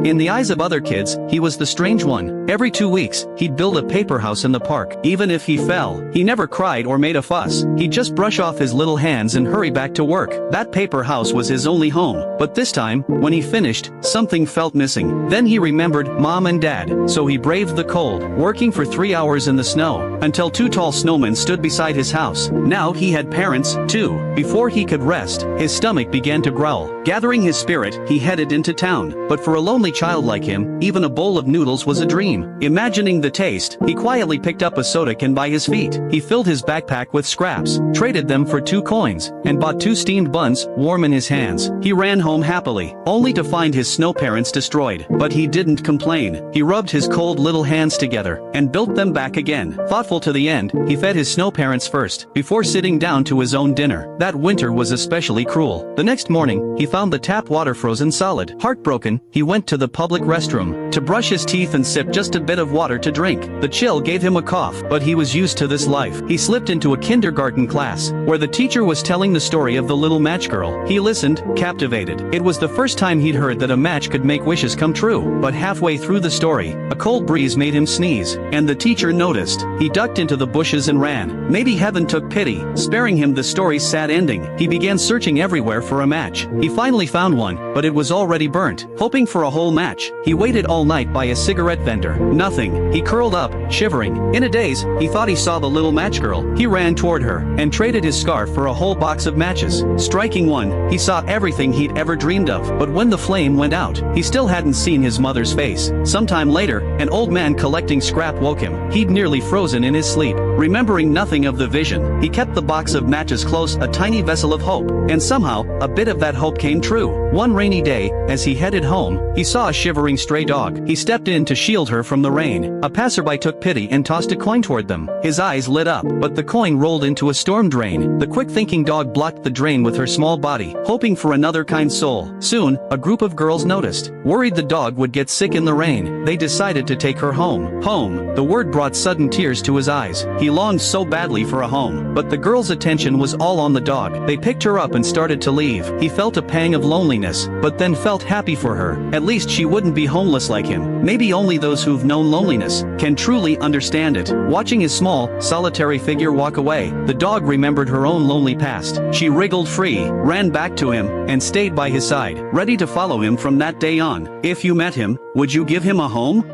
In the eyes of other kids, he was the strange one. Every 2 weeks, he'd build a paper house in the park. Even if he fell, he never cried or made a fuss. He'd just brush off his little hands and hurry back to work. That paper house was his only home. But this time, when he finished, something felt missing. Then he remembered Mom and Dad, so he braved the cold, working for 3 hours in the snow, until 2 tall snowmen stood beside his house. Now he had parents, too. Before he could rest, his stomach began to growl. Gathering his spirit, he headed into town. But for a lonely child like him, even a bowl of noodles was a dream. Imagining the taste, he quietly picked up a soda can by his feet. He filled his backpack with scraps, traded them for 2 coins, and bought 2 steamed buns, warm in his hands. He ran home happily, only to find his snow parents destroyed. But he didn't complain. He rubbed his cold little hands together, and built them back again. Thoughtful to the end, he fed his snow parents first, before sitting down to his own dinner. That winter was especially cruel. The next morning, he found the tap water frozen solid. Heartbroken, he went to the public restroom, to brush his teeth and sip just a bit of water to drink. The chill gave him a cough, but he was used to this life. He slipped into a kindergarten class, where the teacher was telling the story of the little match girl. He listened, captivated. It was the first time he'd heard that a match could make wishes come true. But halfway through the story, a cold breeze made him sneeze, and the teacher noticed. He ducked into the bushes and ran. Maybe heaven took pity, sparing him the story's sad ending. He began searching everywhere for a match. He finally found one, but it was already burnt. Hoping for a whole match, he waited all night by a cigarette vendor. Nothing. He curled up, shivering. In a daze, he thought he saw the little match girl. He ran toward her, and traded his scarf for a whole box of matches. Striking one, he saw everything he'd ever dreamed of. But when the flame went out, he still hadn't seen his mother's face. Sometime later, an old man collecting scrap woke him. He'd nearly frozen in his sleep. Remembering nothing of the vision, he kept the box of matches close, a tiny vessel of hope. And somehow, a bit of that hope came true. One rainy day, as he headed home, he saw a shivering stray dog. He stepped in to shield her from the rain. A passerby took pity and tossed a coin toward them. His eyes lit up, but the coin rolled into a storm drain. The quick-thinking dog blocked the drain with her small body, hoping for another kind soul. Soon, a group of girls noticed. Worried the dog would get sick in the rain, they decided to take her home. Home. The word brought sudden tears to his eyes. He longed so badly for a home. But the girls' attention was all on the dog. They picked her up and started to leave. He felt a pang of loneliness, but then felt happy for her. At least she wouldn't be homeless like him. Maybe only those who've known loneliness can truly understand it. Watching his small, solitary figure walk away, the dog remembered her own lonely past. She wriggled free, ran back to him, and stayed by his side, ready to follow him from that day on. If you met him, would you give him a home?